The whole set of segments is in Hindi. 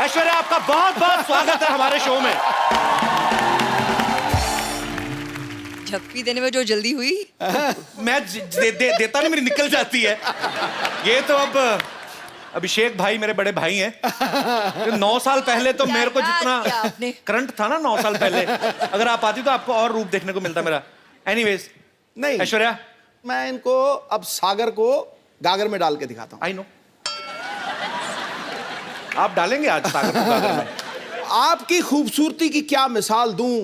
ऐश्वर्या, आपका बहुत बहुत स्वागत है हमारे शो में। झप्पी देने में जो जल्दी हुई। मैं देता नहीं, मेरी निकल जाती है। ये तो अब अभिषेक भाई मेरे बड़े भाई हैं। 9 साल पहले तो मेरे को जितना करंट था ना 9 साल पहले, अगर आप आती तो आपको और रूप देखने को मिलता मेरा। एनीवेज, नहीं ऐश्वर्या, मैं इनको अब सागर को गागर में डाल के दिखाता हूँ। आई नो आप डालेंगे आज सागर को गागर में। आपकी खूबसूरती की क्या मिसाल दूं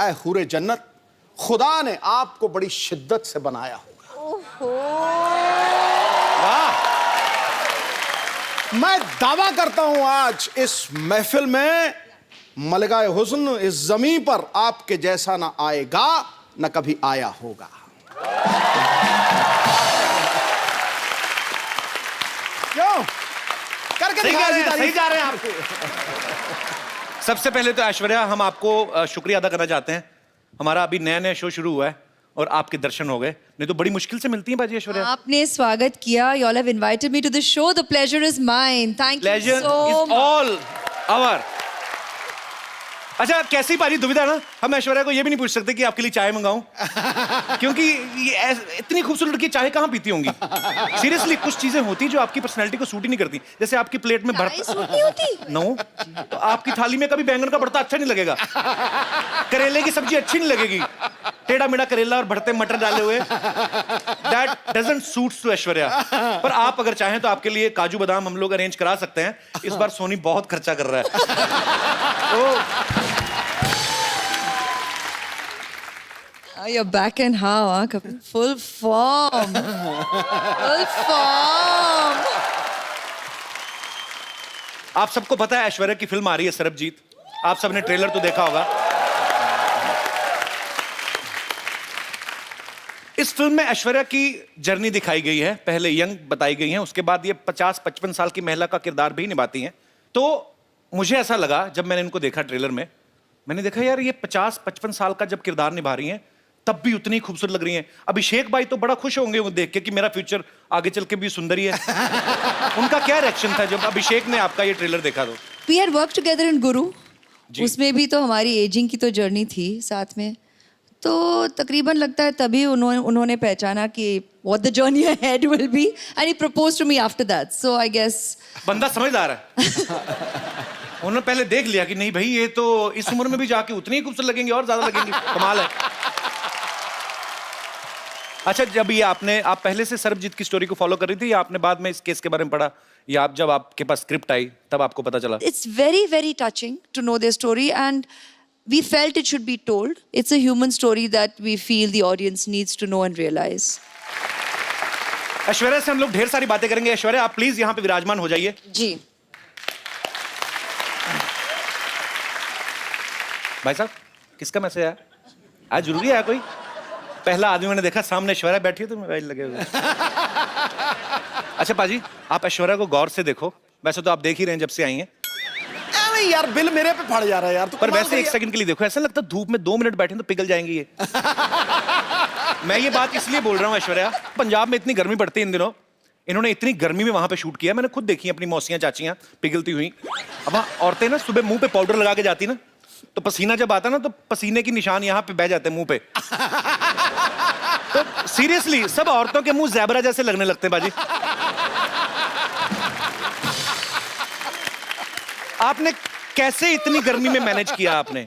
ऐ हुरे जन्नत, खुदा ने आपको बड़ी शिद्दत से बनाया होगा। वाह, मैं दावा करता हूं आज इस महफिल में मलकाए हुस्न इस जमीन पर आपके जैसा ना आएगा न कभी आया होगा। क्यों करके सही दिखा जा रहे हैं, दी सही जा रहे हैं आप। सबसे पहले तो ऐश्वर्या, हम आपको शुक्रिया अदा करना चाहते हैं। हमारा अभी नया नया शो शुरू हुआ है और आपके दर्शन हो गए, नहीं तो बड़ी मुश्किल से मिलती हैं बाजी ऐश्वर्या। आपने स्वागत किया। You all have invited me to the show. The pleasure is mine. Thank you Pleasure so is much. all our. अच्छा, कैसी बारी दुविधा ना, हम ऐश्वर्या को ये भी नहीं पूछ सकते कि आपके लिए चाय मंगाऊं, क्योंकि ये इतनी खूबसूरत लड़की चाय कहाँ पीती होंगी। सीरियसली, कुछ चीजें होती जो आपकी पर्सनैलिटी को सूट ही नहीं करती। जैसे आपकी प्लेट में चाय सूट नहीं होती? नो, तो आपकी थाली में कभी बैंगन का भरता अच्छा नहीं लगेगा, करेले की सब्जी अच्छी नहीं लगेगी, टेढ़ा मेढ़ा करेला और भरते मटर डाले हुए, that doesn't suits to Aishwarya. पर आप अगर चाहें तो आपके लिए काजू बादाम हम लोग अरेंज करा सकते हैं। इस बार सोनी बहुत खर्चा कर रहा है। तो You're back and how, huh, Kapil? Full form. Full form. आप सबको पता है ऐश्वर्या की फिल्म आ रही है सरबजीत। आप सबने ट्रेलर तो देखा होगा। इस फिल्म में ऐश्वर्या की जर्नी दिखाई गई है। पहले यंग बताई गई है, उसके बाद ये 50-55 साल की महिला का किरदार भी निभाती हैं। तो मुझे ऐसा लगा जब मैंने इनको देखा ट्रेलर में, मैंने देखा यार ये 50-55 साल का जब किरदार निभा रही हैं तब भी उतनी खूबसूरत लग रही हैं। अभिषेक भाई तो बड़ा खुश होंगे वो देख के कि मेरा फ्यूचर आगे चल के भी सुंदर ही है। उनका क्या रिएक्शन था जब अभिषेक ने आपका ये ट्रेलर देखा? तो We had worked together in Guru. उसमें भी तो हमारी एजिंग की तो जर्नी थी साथ में। तो तकरीबन लगता है तभी उन्होंने पहचाना कि what the journey ahead will be and he proposed to me after that. So I guess बंदा समझदार है। उन्होंने पहले देख लिया कि नहीं भाई ये तो इस उम्र में भी जाके उतनी ही खूबसूरत लगेंगे और ज्यादा लगेंगी। कमाल है। अच्छा, जब ये आप पहले से सरबजीत की स्टोरी को फॉलो कर रही थी या आपने बाद में इस केस के बारे में पढ़ा, या आप जब आपके पास स्क्रिप्ट आई तब आपको पता चला? it's very very touching to know their story and we felt it should be told. It's a human story that we feel the audience needs to know and realize. Aishwarya से हम लोग ढेर सारी बातें करेंगे। ऐश्वर्या, आप प्लीज यहाँ पे विराजमान हो जाइए। जी। भाई साहब, किसका मैसेज आया? आज जरूरी है कोई? पहला आदमी मैंने देखा, सामने ऐश्वर्या बैठी है तो मोबाइल लगे हुए। अच्छा पाजी, आप ऐश्वर्या को गौर से देखो। वैसे तो आप देख ही रहे हैं जब से आई हैं, अरे यार बिल मेरे पे फट जा रहा है यार। पर वैसे 1 सेकंड के लिए देखो, ऐसा लगता है धूप में 2 मिनट बैठे तो पिघल जाएंगी ये। मैं ये बात इसलिए बोल रहा हूँ ऐश्वर्या, पंजाब में इतनी गर्मी पड़ती है इन दिनों, इन्होंने इतनी गर्मी में वहां पे शूट किया। मैंने खुद देखी अपनी मौसियां चाचियां पिघलती हुई। अब वहाँ औरतें ना सुबह मुंह पे पाउडर लगा के जाती ना, तो पसीना जब आता ना तो पसीने की निशान यहाँ पे बह जाते हैं मुंह पे। तो सीरियसली सब औरतों के मुंह ज़ेबरा जैसे लगने लगते हैं बाजी। आपने कैसे इतनी गर्मी में मैनेज किया आपने?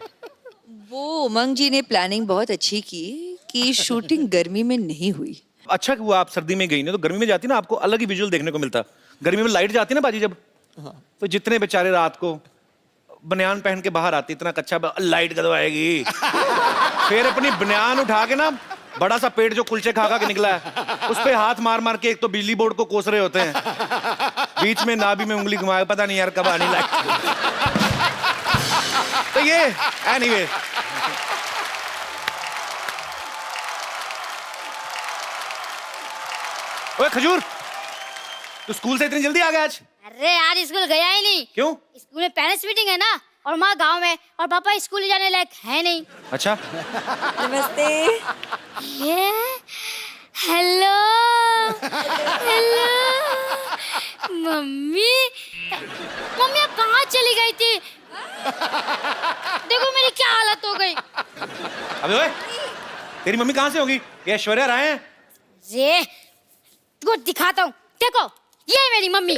वो उमंग जी ने प्लानिंग बहुत अच्छी की कि शूटिंग गर्मी में नहीं हुई। अच्छा हुआ आप सर्दी में गई ना, तो गर्मी में जाती ना आपको अलग ही विजुअल देखने को मिलता। गर्मी में लाइट जाती ना बाजी जब, तो जितने बेचारे रात को बनियान पहन के बाहर आती, इतना कच्चा लाइट कदम आएगी, फिर अपनी बनियान उठा के ना बड़ा सा पेट जो कुलचे खा खा के निकला है उस पे हाथ मार मार के एक तो बिजली बोर्ड को कोस रहे होते हैं, बीच में नाभि में उंगली घुमाए, पता नहीं यार कब आनी लाइट। तो ये एनीवे ओए खजूर, तू स्कूल से इतनी जल्दी आ गया आज? अरे यार स्कूल गया ही नहीं। क्यों? स्कूल में पेरेंट्स मीटिंग है ना, और माँ गांव में, और पापा स्कूल जाने लायक है नहीं। अच्छा, नमस्ते। ये हेलो हेलो मम्मी, मम्मी आप कहाँ चली गई थी? देखो मेरी क्या हालत हो गई। अबे ओए, तेरी मम्मी कहाँ से होगी? ये ऐश्वर्या राय है। ये तुमको दिखाता हूँ, देखो ये है मेरी मम्मी।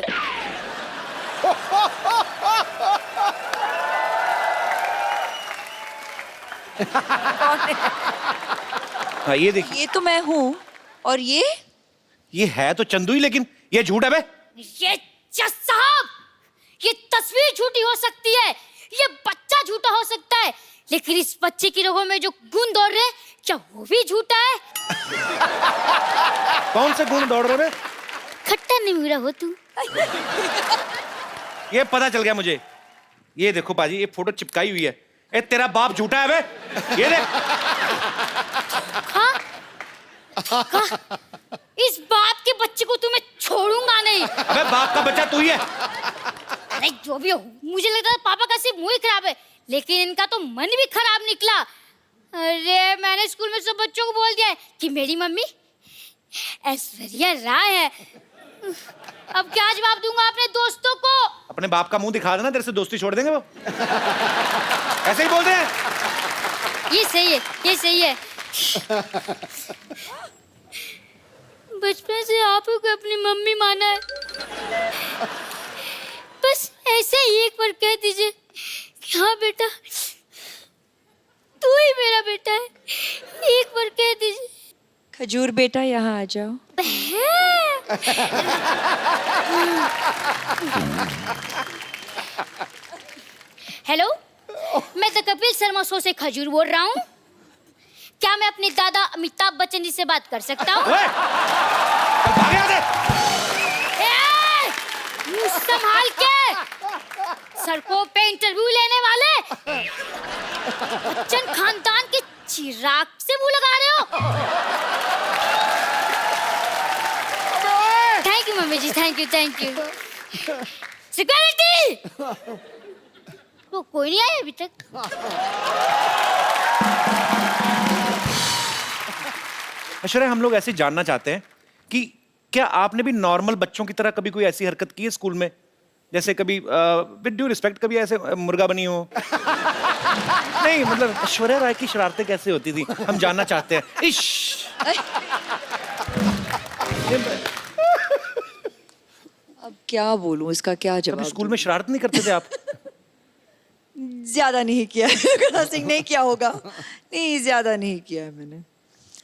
हाँ ये देखिए, ये तो मैं हूँ, और ये है तो चंदू ही, लेकिन ये झूठ है बे। ये जज साहब, ये तस्वीर झूठी हो सकती है, ये बच्चा झूठा हो सकता है, लेकिन इस बच्चे की रगों में जो गुण दौड़ रहे हैं, क्या वो भी झूठा है? कौन से गुण दौड़ रहे बे? खट्टा निमुरा हो तू। ये पता चल गया मुझे। ये देखो पाजी, ये फोटो चिपकाई हुई है। ए तेरा बाप झूठा है बे, ये देख। हाँ? इस बाप के बच्चे को तुम्हें छोड़ूंगा नहीं। अबे बाप का बच्चा तू ही है। अरे जो भी हो, मुझे लगता है पापा का सिर्फ मुंह ही खराब है, लेकिन इनका तो मन भी खराब निकला। अरे मैंने स्कूल में सब बच्चों को बोल दिया है कि मेरी मम्मी ऐश्वर्या राय है। अब क्या जवाब दूंगा अपने दोस्तों को? अपने बाप का मुंह दिखा देना, तेरे से दोस्ती छोड़ देंगे वो। ऐसे ही बोलते हैं। ये सही है, ये सही है। बचपन से आप ही को अपनी मम्मी माना है, बस ऐसे ही एक बार कह दीजिए कि हाँ बेटा तू ही मेरा बेटा है, एक बार कह दीजिए। खजूर बेटा यहाँ आ जाओ। हेलो, मैं द कपिल शर्मा शो से खजूर बोल रहा हूँ। क्या मैं अपने दादा अमिताभ बच्चन जी से बात कर सकता हूँ? ओए, भाग यहाँ से। मुंह संभाल के, सड़कों पे इंटरव्यू लेने वाले बच्चन खानदान के चिराग से मुंह लगा रहे हो। Thank you mummy ji, thank you thank you. Security, वो कोई नहीं आया अभी तक। ऐश्वर्या, हम लोग ऐसे जानना चाहते हैं कि क्या आपने भी नॉर्मल बच्चों की तरह कभी कोई ऐसी हरकत की है स्कूल में? जैसे कभी विद ड्यू रिस्पेक्ट, कभी ऐसे मुर्गा बनी हो? नहीं मतलब ऐश्वर्या राय की शरारतें कैसे होती थी, हम जानना चाहते हैं। इश, अब क्या बोलूं, इसका क्या कभी जवाब स्कूल में शरारत नहीं करते थे आप? दूं? ज्यादा नहीं किया है। सिंह नहीं किया होगा, नहीं ज्यादा नहीं किया है मैंने।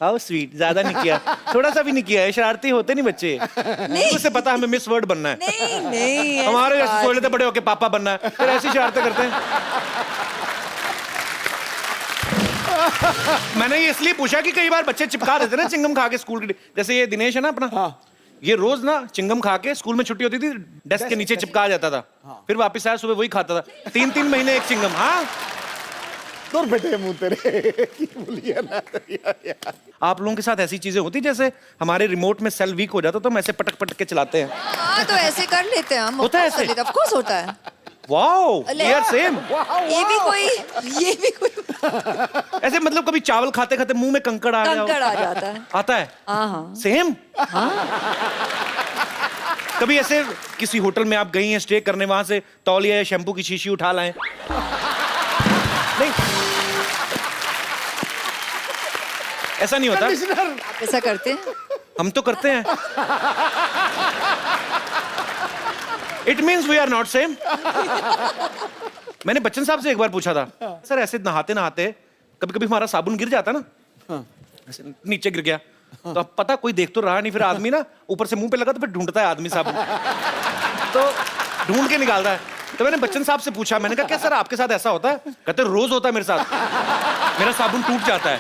हाउ स्वीट, ज्यादा नहीं किया, थोड़ा सा भी नहीं किया है। शरारती होते नहीं बच्चे, नहीं उसे पता हमें मिस वर्ड बनना है। नहीं नहीं, हमारे जैसे सोच लेते बड़े होके पापा बनना है, फिर ऐसी शरारतें करते हैं। मैंने ये इसलिए पूछा कि कई बार बच्चे चिपका देते ना चिंगम खा के स्कूल के, जैसे ये दिनेश है ना अपना, हाँ। ये रोज ना चिंगम खा के स्कूल में छुट्टी होती थी डेस्क के नीचे चिपका जाता था। फिर वापस आया सुबह वही खाता था, 3-3 महीने एक चिंगम। हाँ दूर बेटे मुंह तेरे बोलिए ना यार। आप लोगों के साथ ऐसी चीजें होती जैसे हमारे रिमोट में सेल वीक हो जाता तो हम ऐसे पटक पटक के चलाते हैं? हाँ तो ऐसे कर लेते हैं हम। होता है ऐसे? ऑफ कोर्स होता है। वाओ, अले। We are same. ये भी कोई ऐसे मतलब कभी चावल खाते खाते मुंह में कंकड़ आ गया हो? कंकड़ आ जाता है। आता है? हाँ हाँ सेम। कभी ऐसे किसी होटल में आप गई हैं स्टे करने, वहां से तौलिया या शैम्पू की शीशी उठा लाएं? नहीं, ऐसा नहीं होता। आप ऐसा करते हैं? हम तो करते हैं। It means we are not same. मैंने बच्चन साहब से एक बार पूछा था, सर ऐसे नहाते नहाते कभी कभी हमारा साबुन गिर जाता ना, ऐसे नीचे गिर गया, तो अब पता कोई देख तो रहा नहीं, फिर आदमी ना ऊपर से मुंह पे लगा तो फिर ढूंढता है आदमी साबुन, तो ढूंढ के निकालता है। तो मैंने बच्चन साहब से पूछा, मैंने कहा क्या सर आपके साथ ऐसा होता है? कहते रोज होता है मेरे साथ, मेरा साबुन टूट जाता है।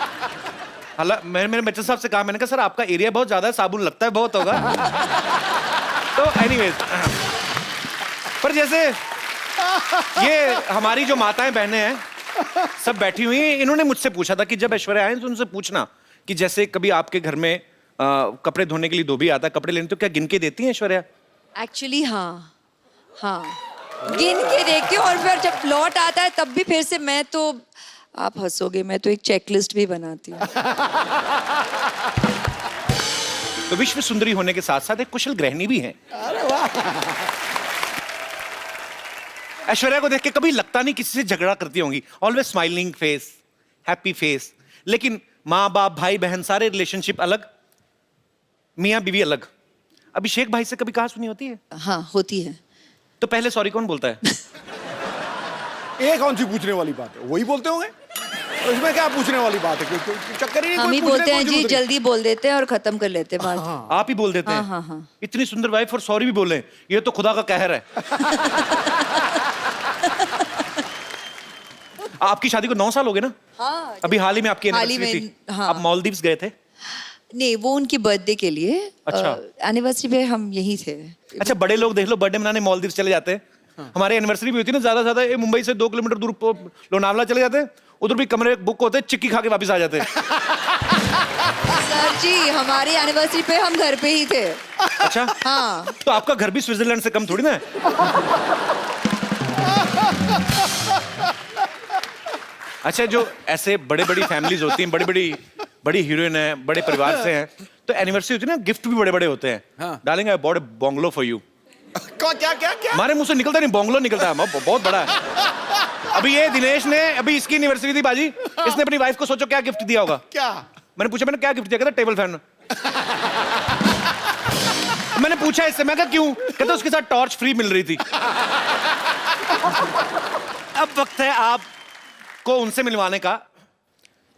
हालांकि मैंने बच्चन साहब से कहा, मैंने कहा सर आपका एरिया बहुत ज्यादा है, साबुन लगता है बहुत होगा। तो एनीवेज, पर जैसे ये हमारी जो माताएं बहनें हैं सब बैठी हुई हैं, इन्होंने मुझसे पूछा था कि जब ऐश्वर्या आए तो उनसे पूछना कि जैसे कभी आपके घर में कपड़े धोने के लिए धोबी आता है, कपड़े लेने, तो क्या गिन के देती हैं ऐश्वर्या? एक्चुअली हाँ हाँ, गिन के देखती हूँ, और फिर जब लौट आता है तब भी फिर से मैं तो, आप हंसोगे, मैं तो एक चेकलिस्ट भी बनाती हूँ। तो विश्व सुंदरी होने के साथ साथ एक कुशल गृहिणी भी हैं। ऐश्वर्या को देख के कभी लगता नहीं किसी से झगड़ा करती होंगी, always smiling face, happy face. लेकिन माँ बाप भाई बहन सारे रिलेशनशिप अलग, मियाँ बीवी अलग। अभिषेक भाई से कभी कहा सुनी होती है? हाँ होती है। तो पहले सॉरी कौन बोलता है? ये कौन सी पूछने वाली बात है, वही बोलते होंगे। तो इसमें क्या पूछने वाली बात है, क्योंकि चक्कर ही नहीं। हम कोई ही पूछने बोलते को हैं जी, जरूरत नहीं। जल्दी बोल देते हैं और खत्म कर लेते हैं बात। आप ही बोल देते हैं? हाँ, हाँ। इतनी सुंदर वाइफ और सॉरी भी बोले, ये तो खुदा का कहर है। आपकी शादी को 9 साल हो गए ना? हाँ। अभी हाल ही में आपकी हाल ही एनिवर्सरी में, थी। हाँ। आप मालदीव्स गए थे? नहीं, वो उनकी बर्थडे के लिए। अच्छा। एनिवर्सरी पे हम यहीं थे। अच्छा, बड़े लोग देख लो बर्थडे मनाने मालदीव्स चले जाते हैं। हमारे एनिवर्सरी भी होती है ना, ज्यादा से ज्यादा मुंबई से 2 किलोमीटर दूर लोनावला चले जाते हैं, उधर भी कमरे बुक होते हैं, चिक्की खा के वापस आ जाते हैं। सर जी, हमारी एनिवर्सरी पे हम घर पे ही थे। अच्छा। हाँ। तो आपका घर भी स्विट्जरलैंड से कम थोड़ी ना है। अच्छा, जो ऐसे बड़े बड़ी फैमिलीज होती हैं, बड़ी हीरोइन है, बड़े परिवार से हैं, तो एनिवर्सरी होती है ना, गिफ्ट भी बड़े बड़े होते हैं। हाँ। डालेंगे बॉड बंगलो फॉर यू। क्या क्या क्या? हमारे मुंह से निकलता नहीं, बंगलो निकलता है, बहुत बड़ा है। अभी ये दिनेश ने, अभी इसकी एनिवर्सरी थी बाजी, इसने अपनी वाइफ को सोचो क्या गिफ्ट दिया होगा। क्या? मैंने पूछा, मैंने क्या गिफ्ट दिया? कहता टेबल फैन। मैंने पूछा इससे, मैं कहा क्यों? कहता उसके साथ टॉर्च फ्री मिल रही थी। अब वक्त है आपको उनसे मिलवाने का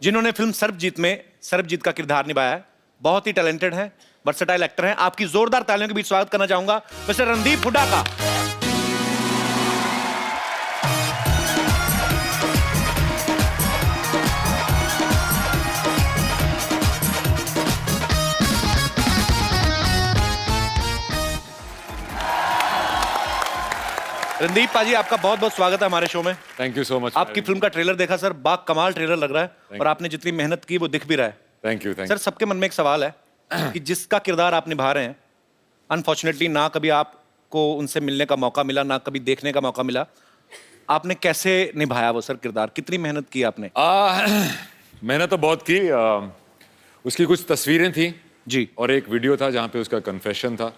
जिन्होंने फिल्म सर्वजीत में सर्वजीत का किरदार निभाया है। बहुत ही टैलेंटेड है, वर्सेटाइल एक्टर हैं। आपकी जोरदार तालियों के बीच स्वागत करना चाहूंगा मिस्टर रणदीप हुड्डा का। रणदीप पाजी, आपका बहुत बहुत स्वागत है हमारे शो में। Thank you so much. आपकी फिल्म का ट्रेलर देखा सर, बाग कमाल ट्रेलर लग रहा है और आपने जितनी मेहनत की वो दिख भी रहा है। Thank you. सर, सबके मन में एक सवाल है कि जिसका किरदार आप निभा रहे हैं, अनफॉर्चुनेटली ना कभी आपको उनसे मिलने का मौका मिला, ना कभी देखने का मौका मिला, आपने कैसे निभाया वो सर किरदार? कितनी मेहनत की आपने? मैंने तो बहुत की। उसकी कुछ तस्वीरें थी जी, और एक वीडियो था जहाँ पे उसका कन्फेशन था,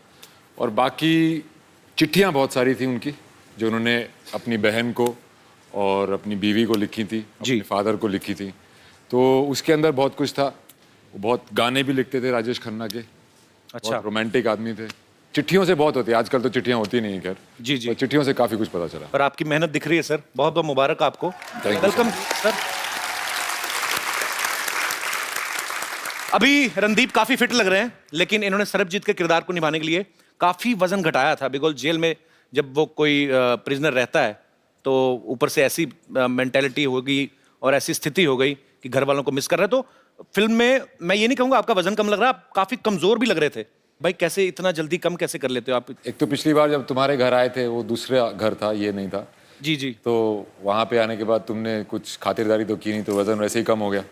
और बाकी चिट्ठियाँ बहुत सारी थी उनकी जो उन्होंने अपनी बहन को और अपनी बीवी को लिखी थी, अपने फादर को लिखी थी। तो उसके अंदर बहुत कुछ था। वो बहुत गाने भी लिखते थे राजेश खन्ना के। अच्छा। रोमांटिक आदमी थे। चिट्ठियों से बहुत होती है, आजकल तो चिट्ठियाँ होती नहीं है खैर। जी जी। तो चिट्ठियों से काफी कुछ पता चला। पर आपकी मेहनत दिख रही है सर, बहुत बहुत मुबारक आपको। Thank you, welcome sir. अभी रणदीप काफी फिट लग रहे हैं, लेकिन इन्होंने सरबजीत के किरदार को निभाने के लिए काफी वजन घटाया था। बिकॉज जेल में जब वो कोई प्रिजनर रहता है तो ऊपर से ऐसी मेंटेलिटी हो गई और ऐसी स्थिति हो गई कि घर वालों को मिस कर रहे हैं। तो फिल्म में मैं ये नहीं कहूंगा आपका वजन कम लग रहा है, आप काफी कमजोर भी लग रहे थे। भाई कैसे इतना जल्दी कम कैसे कर लेते हो आप? एक तो पिछली बार जब तुम्हारे घर आए थे वो दूसरा घर था, ये नहीं था। जी जी। तो वहां पे आने के बाद तुमने कुछ खातिरदारी तो की नहीं, तो वजन वैसे ही कम हो गया।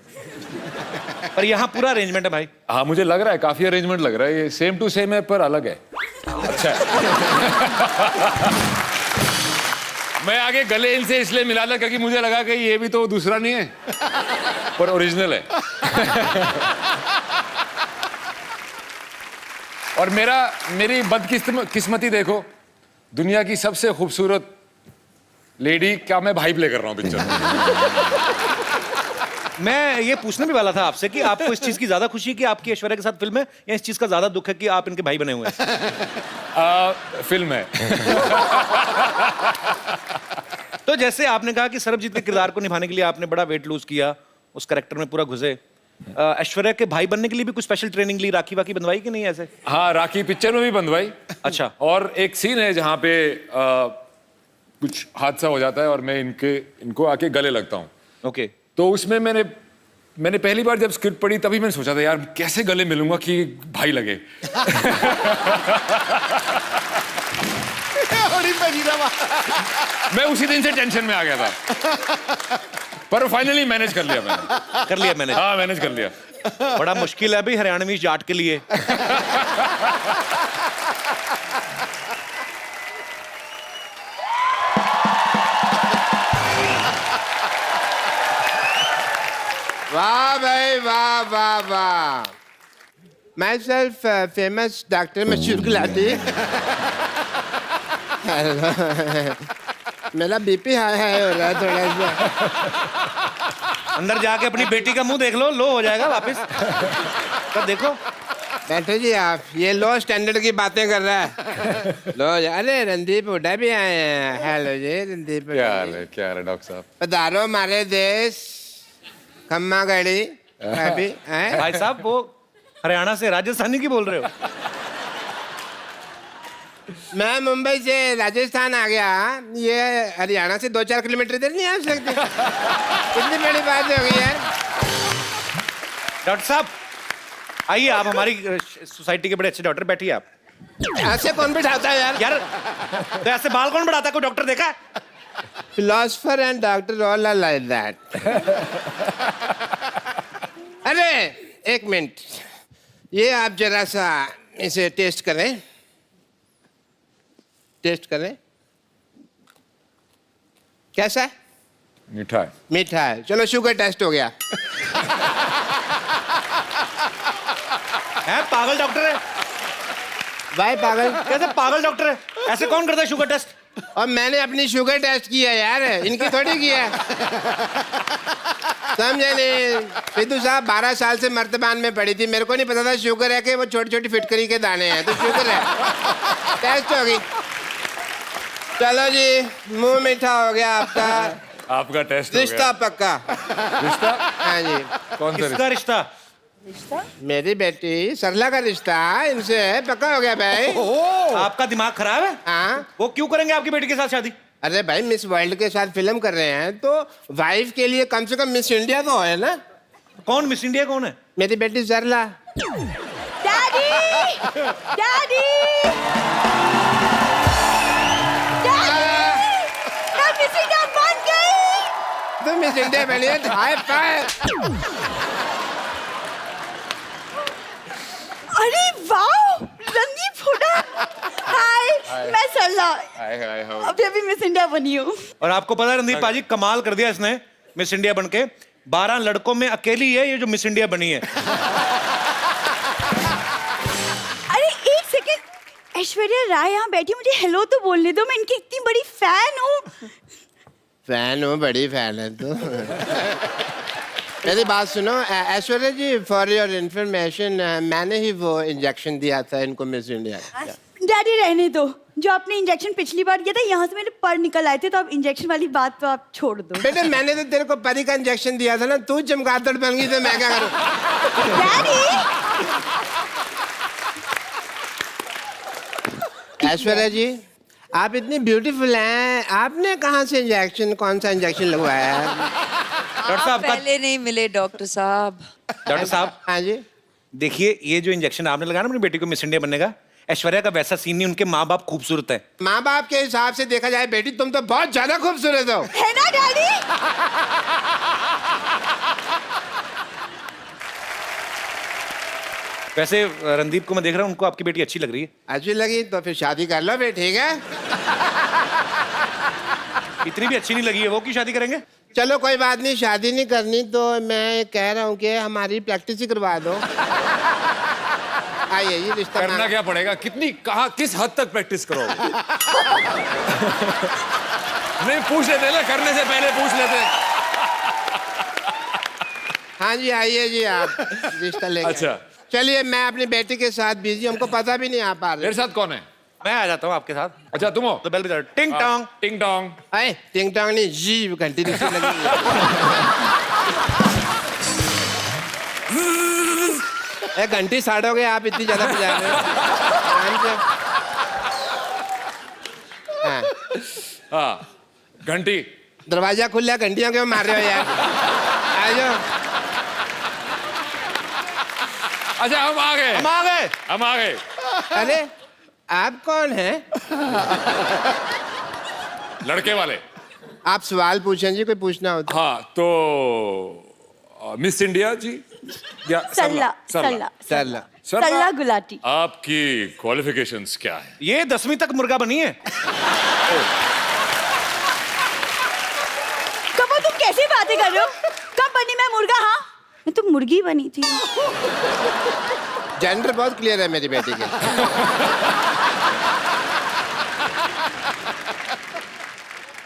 पर यहाँ पूरा अरेंजमेंट है भाई। हाँ, मुझे लग रहा है काफी अरेंजमेंट लग रहा है। ये सेम टू सेम है पर अलग है। अच्छा है। मैं आगे गले इनसे इसलिए मिला था क्योंकि मुझे लगा कि ये भी तो दूसरा नहीं है पर ओरिजिनल है। और मेरी बदकिस्मती देखो, दुनिया की सबसे खूबसूरत लेडी का मैं भाई प्ले कर रहा हूँ पिक्चर में। मैं ये पूछने भी वाला था आपसे कि आपको इस चीज की ज्यादा खुशी है कि आपकी ऐश्वर्या के साथ फिल्म है, या इस चीज का ज्यादा दुख है कि आप इनके भाई बने हुए हैं? फिल्म है। तो जैसे आपने कहा कि सरबजीत के किरदार को निभाने के लिए आपने बड़ा वेट लूज किया, उस कैरेक्टर में पूरा घुसे। ऐश्वर्या के भाई बनने के लिए भी कुछ स्पेशल ट्रेनिंग ली, राखी वाकी बंधवाई कि नहीं ऐसे? हाँ, राखी पिक्चर में भी बंधवाई। अच्छा। और एक सीन है जहाँ पे कुछ हादसा हो जाता है और मैं इनको आके गले लगता हूँ। ओके। तो उसमें मैंने पहली बार जब स्क्रिप्ट पढ़ी तभी मैंने सोचा था यार कैसे गले मिलूंगा कि भाई लगे। मैं उसी दिन से टेंशन में आ गया था, पर फाइनली मैनेज कर लिया मैंने। कर लिया मैंने? हाँ, मैनेज कर लिया। बड़ा मुश्किल है अभी हरियाणवी जाट के लिए। वाह भाई वाह वाह वाह। माई सेल्फ फेमस डॉक्टर मशहूर गुलाटी। मेरा बीपी हाई हाई हो रहा है थोड़ा सा। अंदर जाके अपनी बेटी का मुंह देख लो हो जाएगा वापस। तब देखो। बैठो जी आप, ये लो स्टैंडर्ड की बातें कर रहा है। लो अरे रणदीप हुड्डा भी आए हैं। हेलो जी रणदीप हुड्डा जी। क्या हाल है डॉक्टर साहब? पधारो हमारे देश, खम्मा गढ़ी अभी हैं? भाई साहब वो हरियाणा से राजस्थानी की बोल रहे हो? मैं मुंबई से राजस्थान आ गया, ये हरियाणा से 2-4 किलोमीटर इधर नहीं आ सकते। कितनी बड़ी बात हो गई है। डॉक्टर साहब आइए, आप हमारी सोसाइटी के बड़े अच्छे डॉक्टर, बैठिए आप। ऐसे कौन बिठाता है यार? यार तो ऐसे बाल कौन बढ़ाता है? कोई डॉक्टर देखा है? Philosopher and doctor all are like that. अरे एक मिनट, ये आप जरा सा इसे टेस्ट करें। टेस्ट करें, कैसा है? मीठा है। मीठा है। चलो शुगर टेस्ट हो गया। है पागल डॉक्टर है? भाई पागल, कैसे पागल डॉक्टर है? ऐसे कौन करता है शुगर टेस्ट? और मैंने अपनी शुगर टेस्ट किया यार, इनकी थोड़ी किया। समझे नहीं? सिद्धू साहब 12 साल से मर्तबान में पड़ी थी, मेरे को नहीं पता था शुगर है कि वो छोटी छोटी फिटकरी के दाने हैं, तो शुगर है। टेस्ट होगी। चलो जी, मुंह मीठा हो गया आपका। आपका टेस्ट रिश्ता पक्का। रिश्ता? हाँ जी। कौन सा किसका रिश्ता? मेरी बेटी सरला का रिश्ता इनसे पक्का हो गया भाई। आपका दिमाग खराब है? हाँ। वो क्यों करेंगे आपकी बेटी के साथ शादी? अरे भाई मिस वर्ल्ड के साथ फिल्म कर रहे हैं, तो वाइफ के लिए कम से कम मिस इंडिया तो है ना। कौन मिस इंडिया कौन है? मेरी बेटी सरला। डैडी डैडी मैं मिस इंडिया बन गई। तुम मिस इंडिया बनी है, हाई फाइव। अरे वाह, रणदीप हुड्डा। हाय, मैं सरला, अभी अभी मिस इंडिया बनी हूँ। और आपको पता है रणदीप पाजी, कमाल कर दिया इसने मिस इंडिया बनके। 12 लड़कों में अकेली है ये जो मिस इंडिया बनी है। अरे एक सेकंड, ऐश्वर्या राय यहाँ बैठी, मुझे हेलो तो बोलने दो, मैं इनकी इतनी बड़ी फैन हूँ। फैन हूँ, बड़ी फैन है तू। मेरी बात सुनो ऐश्वर्या जी, फॉर योर इंफॉर्मेशन, मैंने ही वो इंजेक्शन दिया था इनको मिस इंडिया। डैडी रहने दो, जो आपने इंजेक्शन पिछली बार किया था यहाँ से मेरे पर निकल आए थे, तो अब इंजेक्शन वाली बात तो आप छोड़ दो। बेटे मैंने तो तेरे को परी का इंजेक्शन दिया था ना, तू चमगादड़ बन गई तो मैं क्या करूँ? डैडी ऐश्वर्या जी, आप इतनी ब्यूटीफुल हैं, आपने कहाँ से इंजेक्शन, कौन सा इंजेक्शन लगवाया है? डॉक्टर साहब का पहले नहीं मिले डॉक्टर साहब। डॉक्टर साहब हाँ जी। देखिए, ये जो इंजेक्शन आपने लगाया ना अपनी बेटी को मिस इंडिया बनने का, ऐश्वर्या का वैसा सीन नहीं, उनके माँ बाप खूबसूरत है। माँ बाप के हिसाब से देखा जाए बेटी तुम तो बहुत ज्यादा खूबसूरत हो। है ना डैडी? वैसे रणदीप को मैं देख रहा हूँ, उनको आपकी बेटी अच्छी लग रही है। अच्छी लगी तो फिर शादी कर लो फिर, ठीक है? इतनी भी अच्छी नहीं लगी है वो, की शादी करेंगे? चलो कोई बात नहीं, शादी नहीं करनी तो मैं कह रहा हूँ कि हमारी प्रैक्टिस ही करवा दो। आइए ये रिश्ता करना क्या पड़ेगा? कितनी, कहाँ, किस हद तक प्रैक्टिस करोगे? नहीं पूछ लेते ना, करने से पहले पूछ लेते। हाँ जी आइए जी, आप रिश्ता लेकर। अच्छा। चलिए, मैं अपनी बेटी के साथ बिजी, हमको पता भी नहीं आ पा रहा। मेरे साथ कौन है? मैं आ जाता हूँ आपके साथ। अच्छा तुम हो? तो बेल बजा, टिंग टोंग। टिंग टोंग। अरे टिंग टोंग नहीं, जी घंटी दूसरी लगी। एक घंटी साड़ोगे आप, इतनी ज्यादा बजा रहे हो। आराम से। हाँ, हाँ घंटी। दरवाजा खुला, घंटियां क्यों मार रहे हो यार? आ जाओ। अच्छा हम आ गए, हम आ गए। हम आ गए। अरे आप कौन हैं? लड़के वाले। आप सवाल पूछें जी, कोई पूछना हो तो। हाँ तो मिस इंडिया जी या सल्ला सरला? सल्ला सरला। सल्ला गुलाटी। आपकी क्वालिफिकेशंस क्या है? ये 10वीं तक मुर्गा बनी है। कब तुम कैसी बातें कर रहे हो? कब बनी मैं मुर्गा? हाँ मैं तो मुर्गी बनी थी। जेंडर बहुत क्लियर है मेरी बेटी के।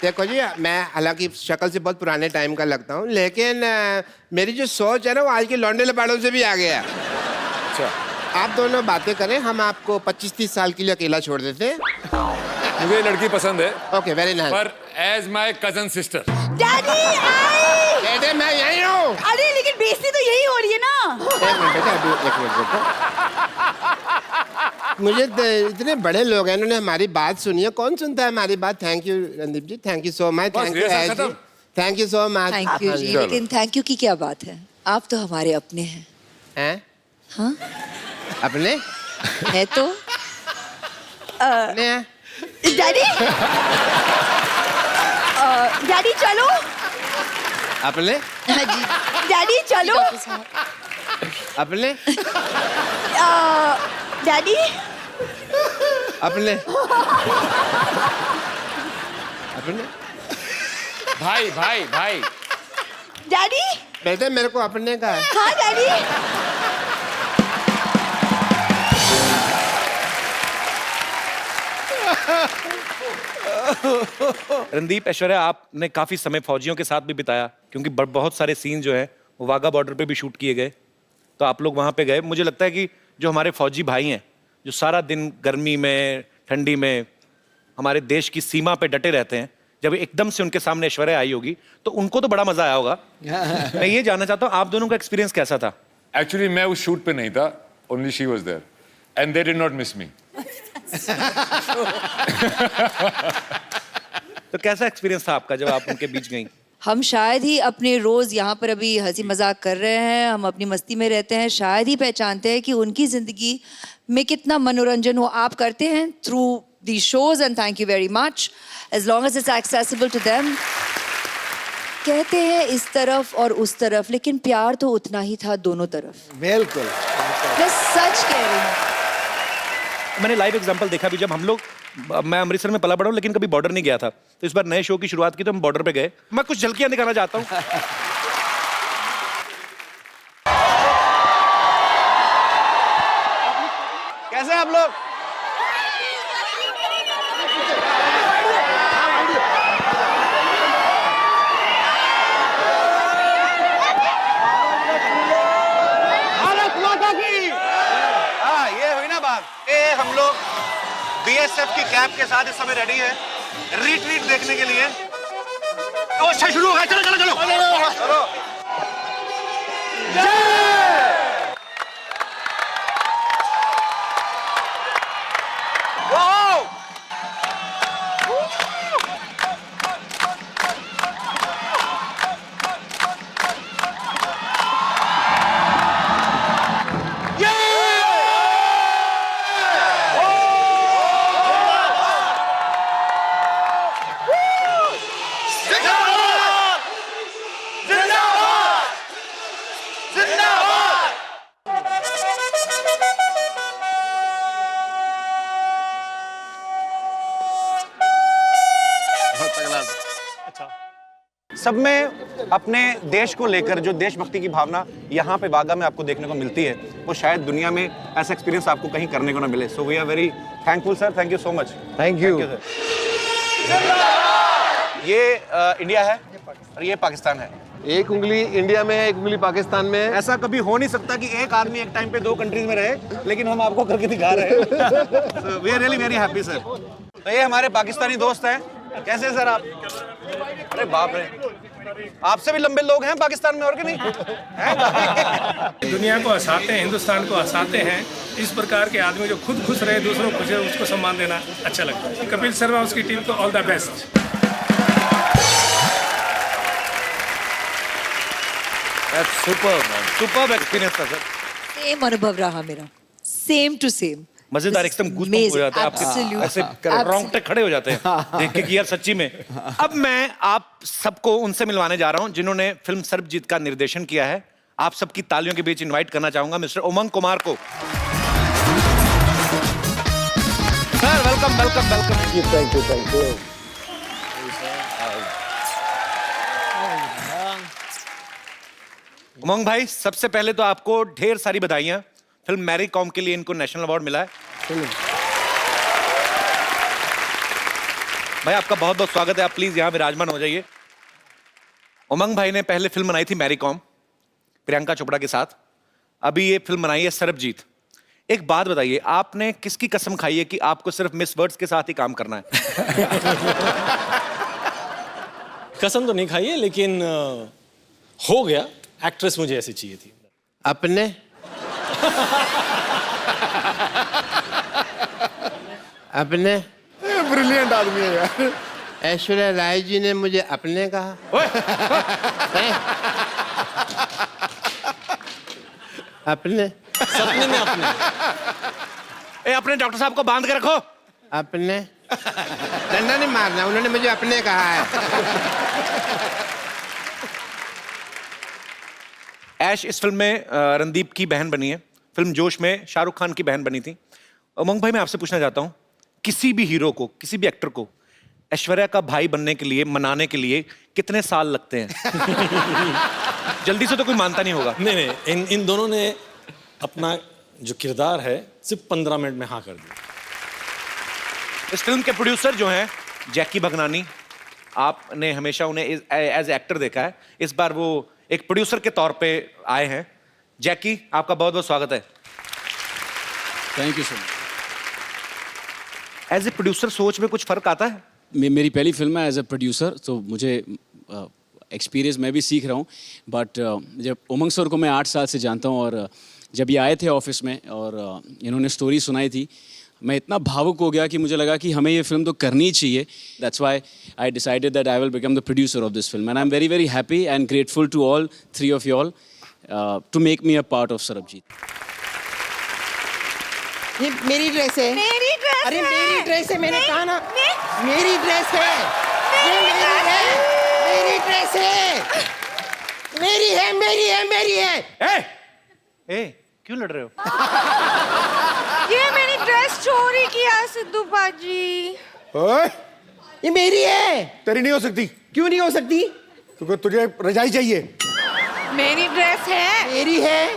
देखो जी, मैं हालांकि शक्ल से बहुत पुराने टाइम का लगता हूँ, लेकिन मेरी जो सोच है ना वो आज के लौंडे लपाड़ों से भी आगे है। अच्छा, आप दोनों बातें करें, हम आपको 25-30 साल के लिए अकेला छोड़ देते हैं। मुझे ये लड़की पसंद है, ओके, वेरी नाइस। पर as my cousin sister. Daddy आई। बेटे मैं यही हूँ। अरे लेकिन बेइज्जती तो यही हो रही है ना। एक मिनट बेटा, अभी एक मिनट बेटा। मुझे इतने बड़े लोग हैं, इन्होंने हमारी बात सुनी है। कौन सुनता है हमारी बात? Thank you Randeep ji, thank you so much. बस, थैंक यू रिहर्सल खत्म। Thank you so much. Thank you ji, चलो। लेकिन थैंक यू की क्या बात है, आप तो हमारे अपने हैं। हैं? हाँ अपने है तो। अपने हैं? डैडी डैडी चलो। अपने हाँ जी डैडी चलो। अपने डैडी अपने अपने भाई भाई भाई, डैडी। बेटे मेरे को अपने का है। हाँ डैडी। रणदीप, ऐश्वर्या, आपने काफी समय फौजियों के साथ भी बिताया, क्योंकि बहुत सारे सीन जो हैं वो वाघा बॉर्डर पे भी शूट किए गए, तो आप लोग वहां पे गए। मुझे लगता है कि जो हमारे फौजी भाई हैं, जो सारा दिन गर्मी में ठंडी में हमारे देश की सीमा पे डटे रहते हैं, जब एकदम से उनके सामने ऐश्वर्या आई होगी तो उनको तो बड़ा मजा आया होगा। मैं ये जानना चाहता हूँ, आप दोनों का एक्सपीरियंस कैसा था? एक्चुअली मैं उस शूट पे नहीं था, only she was there and they did not miss me. तो कैसा एक्सपीरियंस था आपका जब आप उनके बीच गई? हम शायद ही अपने रोज यहाँ पर अभी हंसी मजाक कर रहे हैं, हम अपनी मस्ती में रहते हैं, शायद ही पहचानते हैं कि उनकी जिंदगी में कितना मनोरंजन हो। आप करते हैं through the shows and thank you very much, as long as it's accessible to them. कहते हैं इस तरफ और उस तरफ, लेकिन प्यार तो उतना ही था दोनों तरफ। बिल्कुल। मैं सच कह रही हूँ। मैंने लाइव एग्जांपल देखा भी, जब हम लोग, मैं अमृतसर में पला बड़ा हूँ लेकिन कभी बॉर्डर नहीं गया था, तो इस बार नए शो की शुरुआत की तो हम बॉर्डर पे गए। मैं कुछ झलकियां दिखाना चाहता हूँ। कैसे हैं आप लोग? भारत माता की। हाँ, ये हुई ना बात। ये हम लोग बीएसएफ की कैप के साथ इस समय रेडी है रिट्रीट देखने के लिए। तो अच्छा शुरू हो गया, चलो चलो चलो चलो। वाओ! सब में अपने देश को लेकर जो देशभक्ति की भावना यहाँ पे वाघा में आपको देखने को मिलती है, वो शायद दुनिया में ऐसा एक्सपीरियंस आपको कहीं करने को ना मिले। So we are very thankful sir, thank you so much. Thank you. ये इंडिया है और ये पाकिस्तान है। एक उंगली इंडिया में है, एक उंगली पाकिस्तान में है। ऐसा कभी हो नहीं सकता कि एक आदमी एक टाइम पे दो कंट्रीज में रहे, लेकिन हम आपको करके दिखा रहे हैं। We are really very happy sir. तो ये हमारे पाकिस्तानी दोस्त हैं। कैसे सर आप? अरे बाप रे, आपसे भी लंबे लोग हैं पाकिस्तान में, और कि नहीं हैं? दुनिया को हंसाते हैं, हिंदुस्तान को हंसाते हैं। इस प्रकार के आदमी जो खुद खुश रहे, दूसरों को खुश रहे, उसको सम्मान देना अच्छा लगता है। कपिल शर्मा उसकी टीम को all the best. Superb experience था सर। सेम अनुभव रहा मेरा, सेम टू सेम। मजेदार, एकदम गूज़बम्प हो जाते हैं आपके, ऐसे रोंगटे खड़े हो जाते हैं देख के कि यार सच्ची में। अब मैं आप सबको उनसे मिलवाने जा रहा हूं जिन्होंने फिल्म सर्वजीत का निर्देशन किया है। आप सबकी तालियों के बीच इनवाइट करना चाहूंगा मिस्टर उमंग कुमार को। Sir welcome welcome welcome. Thank you thank you. Umang भाई, सबसे पहले तो आपको ढेर सारी बधाइयां। फिल्म मैरी कॉम के लिए इनको नेशनल अवार्ड मिला है। भाई आपका बहुत बहुत स्वागत है, आप प्लीज यहाँ विराजमान हो जाइए। उमंग भाई ने पहले फिल्म बनाई थी मैरी कॉम, प्रियंका चोपड़ा के साथ। अभी ये फिल्म बनाई है सरबजीत। एक बात बताइए, आपने किसकी कसम खाई है कि आपको सिर्फ मिस वर्ड्स के साथ ही काम करना है? कसम तो नहीं खाई है, लेकिन हो गया। एक्ट्रेस मुझे ऐसी चाहिए थी। अपने अपने ब्रिलियंट आदमी है यार। ऐश्वर्या राय जी ने मुझे अपने कहा। हैं? अपने सपने में अपने। ए, अपने डॉक्टर साहब को बांध के रखो। अपने डंडा नहीं मारना, उन्होंने मुझे अपने कहा है। ऐश इस फिल्म में रणदीप की बहन बनी है। फिल्म जोश में शाहरुख खान की बहन बनी थी। उमंग भाई, मैं आपसे पूछना चाहता हूँ, किसी भी हीरो को, किसी भी एक्टर को ऐश्वर्या का भाई बनने के लिए, मनाने के लिए कितने साल लगते हैं? जल्दी से तो कोई मानता नहीं होगा। नहीं, इन दोनों ने अपना जो किरदार है सिर्फ 15 मिनट में हाँ कर दिया। इस फिल्म के प्रोड्यूसर जो हैं जैकी भगनानी, आपने हमेशा उन्हें एज एक्टर देखा है, इस बार वो एक प्रोड्यूसर के तौर पे आए हैं। जैकी, आपका बहुत बहुत स्वागत है। Thank you so much. As a producer सोच में कुछ फर्क आता है? मेरी पहली फिल्म है एज ए प्रोड्यूसर, तो मुझे एक्सपीरियंस मैं भी सीख रहा हूँ। बट जब उमंग सर को मैं 8 साल से जानता हूँ, और जब ये आए थे ऑफिस में और इन्होंने स्टोरी सुनाई थी, मैं इतना भावुक हो गया कि मुझे लगा कि हमें ये फिल्म तो करनी ही चाहिए। That's why I decided that I will become the producer of this film, and I am very very happy and grateful to all 3 of you all to make me a part of Sarabjit. ये मेरी ड्रेस है। मेरी ड्रेस अरे है। मेरी ड्रेस है, मैंने कहा ना। मेरी ड्रेस है। ये मेरी है। मेरी ड्रेस है। मेरी है, मेरी है, मेरी है। ए, क्यों लड़ रहे हो? ये मेरी ड्रेस चोरी किया सिद्धू बाजी। ओए, ये मेरी है। तेरी नहीं हो सकती। क्यों नहीं हो सकती? क्योंकि तुझे रजाई चाहिए। मेरी ड्रेस है। मेरी है।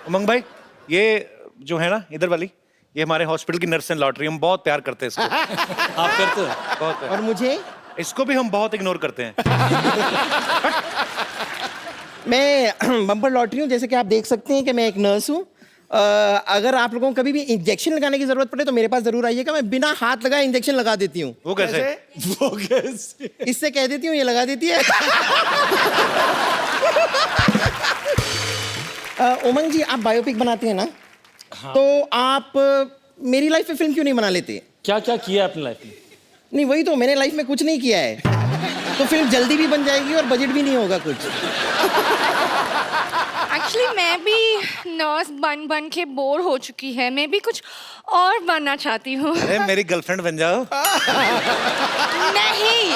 उमंग भाई, ये जो है ना इधर वाली, ये हमारे हॉस्पिटल की नर्स एंड लॉटरी, हम बहुत प्यार करते हैं इसको। आप करते हो? बहुत और मुझे? इसको भी हम बहुत इग्नोर करते हैं। मैं बम्पर लॉटरी हूँ, जैसे कि आप देख सकते हैं कि मैं एक नर्स हूँ। अगर आप लोगों को कभी भी इंजेक्शन लगाने की जरूरत पड़े तो मेरे पास जरूर आइएगा, मैं बिना हाथ लगाए इंजेक्शन लगा देती हूँ। वो कैसे? वो कैसे? इससे कह देती हूँ, ये लगा देती है। उमंग जी, आप बायोपिक बनाते हैं ना? हाँ। तो आप मेरी लाइफ में फिल्म क्यों नहीं बना लेते? क्या क्या किया अपनी लाइफ में? नहीं, वही तो, मैंने लाइफ में कुछ नहीं किया है। तो फिल्म जल्दी भी बन जाएगी और बजट भी नहीं होगा कुछ। एक्चुअली मैं भी नर्स बन बन के बोर हो चुकी है, मैं भी कुछ और बनना चाहती हूँ। अरे मेरी गर्लफ्रेंड बन जाओ। नहीं,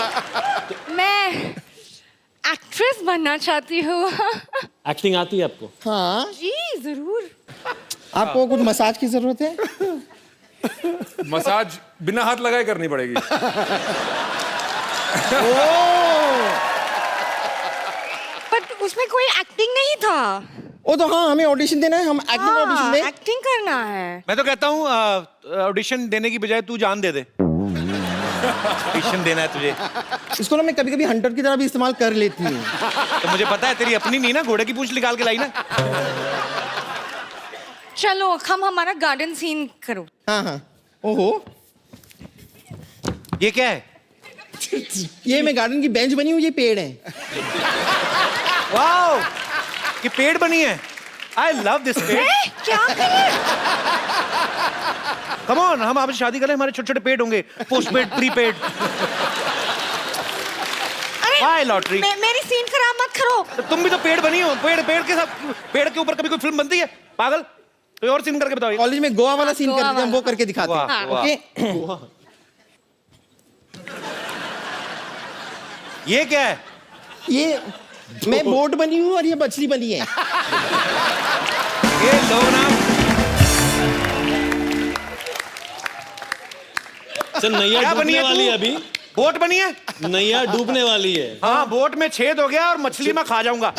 मैं एक्ट्रेस बनना चाहती हूँ। एक्टिंग आती है आपको? हाँ जी जरूर। आपको कुछ मसाज की जरूरत है? मसाज बिना हाथ लगाए करनी पड़ेगी। बट उसमें कोई एक्टिंग नहीं था। ओ तो हाँ, हमें ऑडिशन देना है, हम एक्टिंग ऑडिशन दें। एक्टिंग करना है। मैं तो कहता हूँ ऑडिशन देने की बजाय तू जान दे दे। ऑडिशन देना है तुझे। इसको ना मैं कभी कभी हंटर की तरह भी इस्तेमाल कर लेती हूँ। तो मुझे पता है तेरी अपनी नहीं ना, घोड़े की पूंछ निकाल के लाई ना। चलो हम हमारा गार्डन सीन करो। हाँ हाँ। ओहो, ये क्या है? ये मैं गार्डन की बेंच बनी हुई, ये पेड़ है। वाओ, ये पेड़ बनी है। आई लव दिस पेड़। क्या करें? कम ऑन, हम आपसे शादी करें, हमारे छोटे छोटे पेड़ होंगे, पोस्ट पेड, प्री पेड। हाय लॉटरी। मेरी सीन खराब मत करो। तो तुम भी तो पेड़ बनी हो। पेड़ के साथ, पेड़ के ऊपर कभी कोई फिल्म बनती है? पागल, कोई और सीन करके बताओ। कॉलेज में गोवा वाला सीन करते हैं, हम वो करके दिखाते हैं। वाह, वाह। ओके। ये क्या है? ये मैं बोट बनी हूँ और ये मछली बनी है। ये लो ना। सर नैया क्या बनी डूबने है वाली है तू? अभी। बोट बनी है? नैया डूबने वाली है। हाँ, बोट में छेद हो गया और मछली में खा जाऊंगा।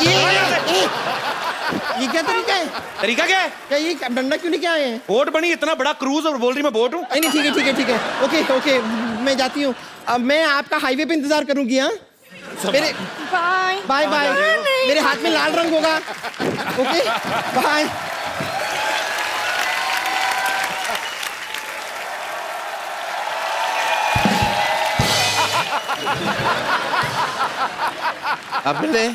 ये क्या तरीका है? तरीका क्या है? क्या ये डंडा क्यों लेके आए हैं? बोट बनी इतना बड़ा क्रूज और बोल रही मैं बोट हूँ। नहीं ठीक है ठीक है ठीक है, ओके ओके, मैं जाती हूँ। अब मैं आपका हाईवे पे इंतजार करूंगी। हाँ मेरे बाय बाय बाय, मेरे हाथ में लाल रंग होगा। Okay bye. अपने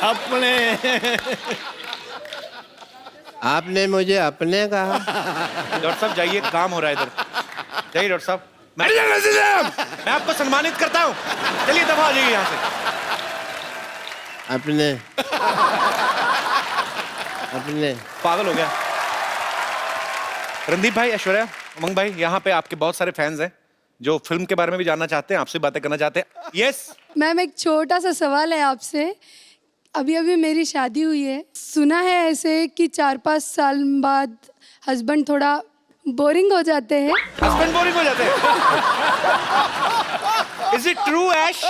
अपने आपने मुझे अपने कहा। डॉक्टर साहब जाइए, काम हो रहा है इधर। जाइए डॉक्टर साहब, मैं आपको सम्मानित करता हूँ। चलिए दफा हो जाइए यहाँ से। अपने अपने पागल हो गया। रणदीप भाई, ऐश्वर्या, उमंग भाई, यहाँ पे आपके बहुत सारे फैंस हैं जो फिल्म के बारे में भी जानना चाहते हैं, आपसे बातें करना चाहते हैं। यस मैम, एक छोटा सा सवाल है आपसे। अभी अभी मेरी शादी हुई है, सुना है ऐसे कि 4-5 साल बाद हस्बैंड थोड़ा बोरिंग हो जाते हैं। हस्बैंड बोरिंग हो जाते हैं? इज इट ट्रू ऐश?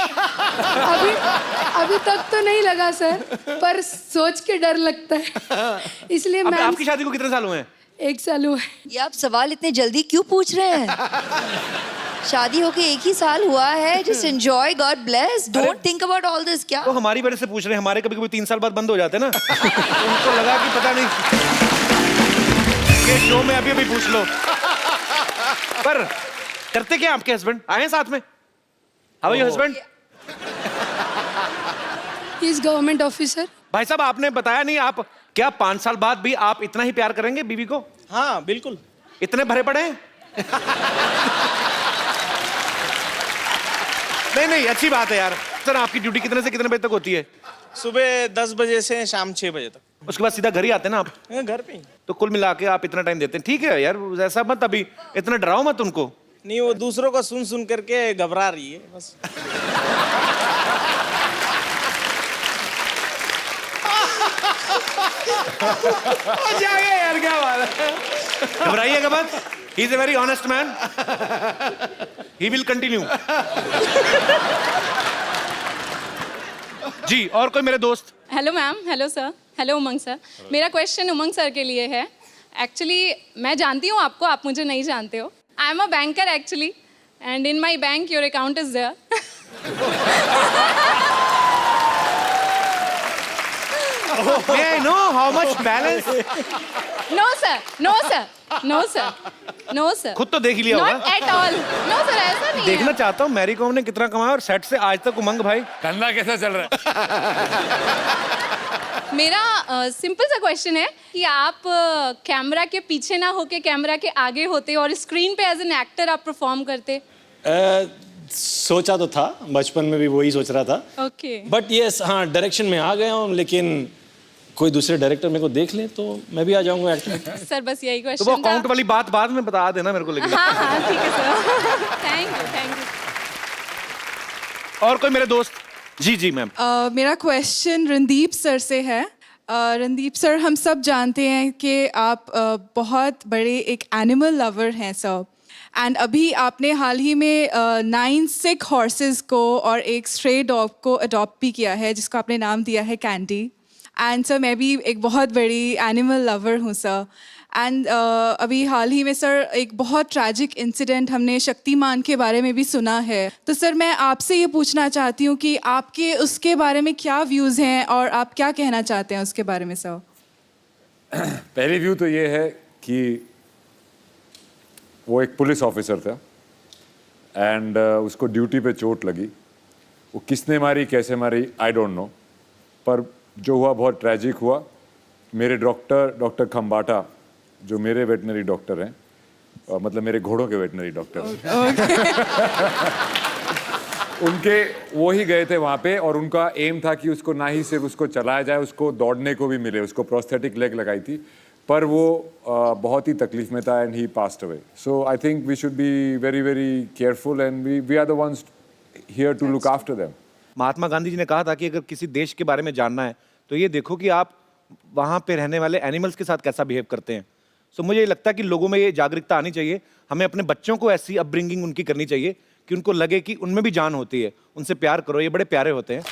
अभी तक तो नहीं लगा सर, पर सोच के डर लगता है, इसलिए अब मैम। आपकी शादी को कितने साल हुए हैं? 1 साल हुआ है। ये आप सवाल इतने जल्दी क्यों पूछ रहे हैं? शादी होके 1 ही साल हुआ है। Just enjoy, God bless, don't think about all this. क्या वो हमारी वजह से पूछ रहे हैं, हमारे कभी कभी 3 साल बाद बंद हो जाते हैं ना। उनको लगा कि पता नहीं ये शो में अभी अभी पूछ लो। पर करते क्या आपके हस्बैंड? आए हैं साथ में? How are your husband? He is government officer. भाई साहब, आपने बताया नहीं, आप क्या 5 साल बाद भी आप इतना ही प्यार करेंगे बीवी को? हाँ बिल्कुल। इतने भरे पड़े हैं? नहीं, अच्छी बात है यार। सर, आपकी ड्यूटी कितने से कितने बजे तक होती है? सुबह 10 बजे से शाम 6 बजे तक। उसके बाद सीधा घर ही आते हैं ना आप? घर पे ही। तो कुल मिला के आप इतना टाइम देते हैं। ठीक है यार, ऐसा मत, अभी इतना डराओ मत उनको। नहीं, वो दूसरों को सुन सुन करके घबरा रही है बस। यार क्या बात है, घबराइएगा मत। He is a very honest man, he will continue. जी, और कोई मेरे दोस्त? Hello ma'am, hello sir, hello Umang sir. मेरा क्वेश्चन उमंग सर के लिए है। एक्चुअली मैं जानती हूँ आपको, आप मुझे नहीं जानते हो। I am a banker actually, and in my bank your account is there. May I know how much balance? No sir, no sir, no sir, no sir. खुद तो देख ही लिया होगा। Not at all. No sir, ऐसा नहीं देखना है। चाहता हूँ मैरी कॉम ने कितना कमाया और सेट से आज तक उमंग भाई धंधा कैसा चल रहा है? मेरा सिंपल सा क्वेश्चन है कि आप कैमरा के पीछे ना होके कैमरा के आगे होते और स्क्रीन पे एज एन एक्टर आप परफॉर्म करते। सोचा तो था, बचपन में भी वही सोच रहा था। ओके। बट यस, हाँ डायरेक्शन में आ गया हूँ, लेकिन कोई दूसरे डायरेक्टर मेरे को देख ले तो मैं भी आ जाऊंगा एक्टर। सर बस यही तो वो क्वेश्चन अकाउंट वाली बात बाद में बता देना मेरे को, लेकिन हाँ ठीक है sir. Thank you, thank you. और कोई मेरे दोस्त? जी मैम। मेरा क्वेश्चन रणदीप सर से है। रणदीप सर, हम सब जानते हैं कि आप बहुत बड़े एक एनिमल लवर हैं सर, एंड अभी आपने हाल ही में 9 सिक हॉर्सेस को और एक स्ट्रे डॉग को अडॉप्ट भी किया है, जिसको आपने नाम दिया है कैंडी। एंड सर, मैं भी एक बहुत बड़ी एनिमल लवर हूँ सर। एंड अभी हाल ही में सर एक बहुत ट्रैजिक इंसिडेंट हमने शक्तिमान के बारे में भी सुना है। तो सर मैं आपसे ये पूछना चाहती हूँ कि आपके उसके बारे में क्या व्यूज़ हैं और आप क्या कहना चाहते हैं उसके बारे में सर? पहली व्यू तो ये है कि वो एक पुलिस ऑफिसर था एंड उसको ड्यूटी पे चोट लगी। वो किसने मारी, कैसे मारी, आई डोंट नो, पर जो हुआ बहुत ट्रैजिक हुआ। मेरे डॉक्टर खम्बाटा, जो मेरे वेटनरी डॉक्टर हैं, मतलब मेरे घोड़ों के वेटनरी डॉक्टर उनके वो ही गए थे वहाँ पे, और उनका एम था कि उसको ना ही सिर्फ उसको चलाया जाए, उसको दौड़ने को भी मिले। उसको प्रोस्थेटिक लेग लगाई थी, पर वो बहुत ही तकलीफ में था and he passed away. So I think we should be very very careful and we are the ones here to look after them. Mahatma Gandhi ji ने कहा था कि अगर किसी देश के बारे में जानना है तो ये देखो कि आप वहाँ पे रहने वाले एनिमल्स के साथ कैसा बिहेव करते हैं। सो मुझे लगता है कि लोगों में ये जागरूकता आनी चाहिए। हमें अपने बच्चों को ऐसी अपब्रिंगिंग उनकी करनी चाहिए कि उनको लगे कि उनमें भी जान होती है। उनसे प्यार करो, ये बड़े प्यारे होते हैं।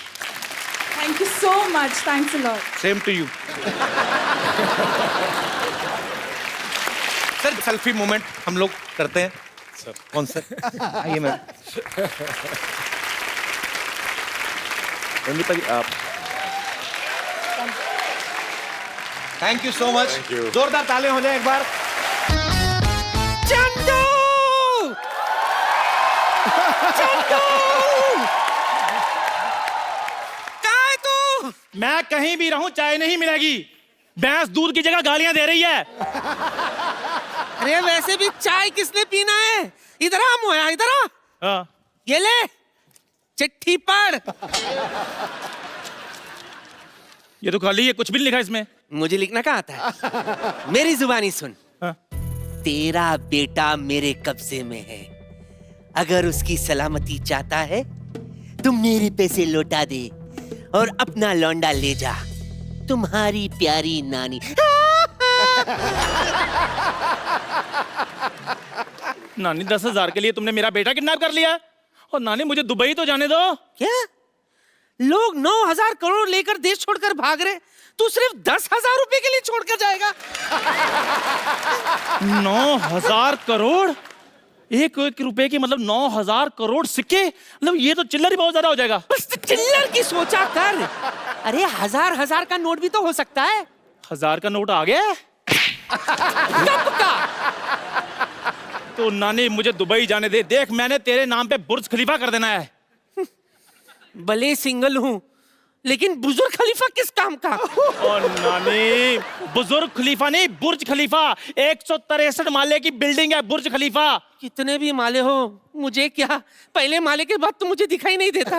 Thank you so much. Thanks a lot. Same to you. Sir selfie moment हम लोग करते हैं सर। कौन सर? आइए मैम। रणदीप भाई आप। Thank you so much. जोरदार तालियां हो जाए एक बार। चंदू! चंदू! कहाँ है तू? मैं कहीं भी रहूं चाय नहीं मिलेगी। भैंस दूध की जगह गालियां दे रही है। अरे वैसे भी चाय किसने पीना है? इधर आ मोया, इधर आ। हाँ। ये ले चिट्ठी पढ़। ये तो खाली है, कुछ भी नहीं लिखा इसमें। मुझे लिखना कहाँ आता है? मेरी जुबानी सुन। हाँ। तेरा बेटा मेरे कब्जे में है, अगर उसकी सलामती चाहता है तो मेरे पैसे लौटा दे और अपना लौंडा ले जा। तुम्हारी प्यारी नानी। नानी 10,000 के लिए तुमने मेरा बेटा किडनैप कर लिया। और नानी मुझे दुबई तो जाने दो। क्या? लोग 9,000 करोड़ लेकर देश छोड़कर भाग रहे, तू सिर्फ 10,000 रुपए के लिए छोड़कर जाएगा? 9,000 करोड़? एक रुपए की मतलब 9,000 करोड़ सिक्के? मतलब ये तो चिल्लर ही बहुत ज्यादा हो जाएगा। बस चिल्लर की सोचा कर। अरे हजार का नोट भी तो हो सकता है। 1000 का नोट आ गया? कब का? तो नानी मुझे दुबई जाने दे। देख मैंने तेरे नाम पे बुर्ज खलीफा कर देना है। भले सिंगल हूँ लेकिन बुजुर्ग खलीफा किस काम का? और नानी बुजुर्ग खलीफा नहीं, बुर्ज खलीफा। 163 माले की बिल्डिंग है बुर्ज खलीफा। कितने भी माले हो मुझे क्या, पहले माले के बाद तो मुझे दिखाई नहीं देता।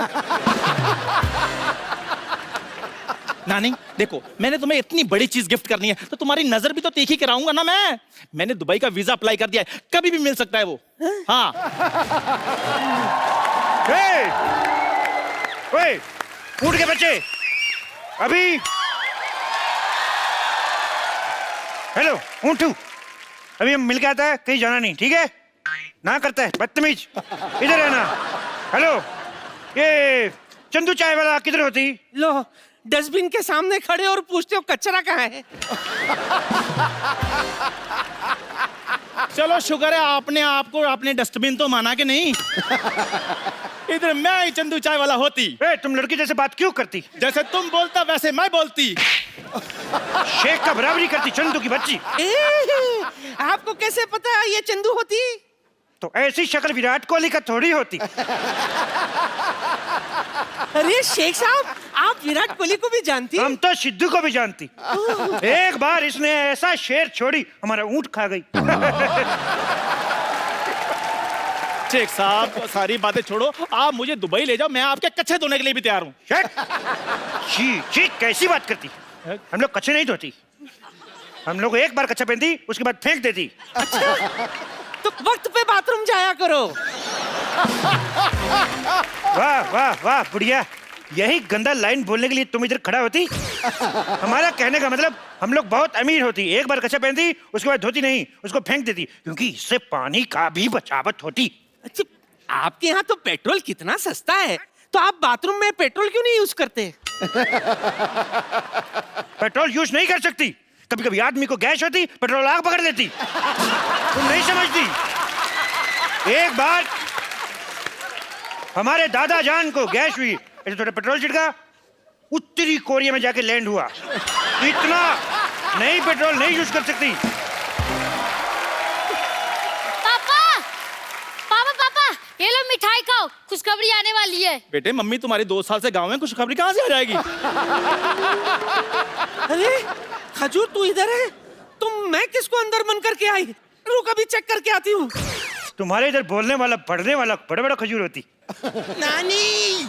नानी देखो, मैंने तुम्हें इतनी बड़ी चीज गिफ्ट करनी है तो तुम्हारी नजर भी तो तीखी कराऊंगा ना मैं। मैंने दुबई का वीजा अप्लाई कर दिया है, कभी भी मिल सकता है वो। हाँ। उठ के बच्चे अभी। हेलो ऊँटू, अभी हम मिल के आता है, कहीं जाना नहीं, ठीक है? ना करता है बदतमीज, इधर है ना। हेलो, ये चंदू चाय वाला किधर होती? लो डस्टबिन के सामने खड़े और पूछते हो कचरा कहाँ है? चलो शुक्र है आपने आपको आपने डस्टबिन तो माना कि नहीं। इधर मैं ही चंदू चाय वाला होती। तुम लड़की जैसे बात क्यों करती? जैसे तुम बोलता वैसे मैं बोलती। शेख का बराबरी करती चंदू की बच्ची। आपको कैसे पता है ये चंदू होती? तो ऐसी शक्ल विराट कोहली का थोड़ी होती। अरे शेख साहब, आप विराट कोहली को भी जानती? हम तो सिद्धू को भी जानती। एक बार इसने ऐसा शेर छोड़ी हमारा ऊंट खा गई। शेख साहब सारी बातें छोड़ो, आप मुझे दुबई ले जाओ, मैं आपके कच्चे धोने के लिए भी तैयार हूँ। जी कैसी बात करती? हम लोग कच्चे नहीं धोती, हम लोग एक बार कच्चा पहनती उसके बाद फेंक देती। अच्छा, तो वक्त पे बाथरूम जाया करो। वाह वाह वाह बुढ़िया, यही गंदा लाइन बोलने के लिए तुम इधर खड़ा होती? हमारा कहने का मतलब हम लोग बहुत अमीर होती, एक बार कच्चा पहनती उसके बाद धोती नहीं, उसको फेंक देती, क्योंकि इससे पानी का भी बचावट होती। अच्छा, आपके यहाँ तो पेट्रोल कितना सस्ता है, तो आप बाथरूम में पेट्रोल क्यों नहीं यूज करते? पेट्रोल यूज नहीं कर सकती, कभी कभी आदमी को गैस होती, पेट्रोल आग पकड़ लेती। तुम नहीं समझती। एक बार हमारे दादा जान को गैस हुई, ऐसे थोड़ा पेट्रोल छिड़का, उत्तरी कोरिया में जाके लैंड हुआ। इतना नहीं पेट्रोल नहीं यूज कर सकती। पापा ये लो मिठाई खाओ, खुशखबरी आने वाली है। बेटे मम्मी तुम्हारी 2 साल से गांव में, खुशखबरी कहाँ से आ जाएगी? अरे खजूर तू इधर है, तुम मैं किसको अंदर मन करके आई? रुक अभी चेक करके आती हूँ। तुम्हारे इधर बोलने वाला पढ़ने वाला बड़ा बड़ा खजूर होती। नानी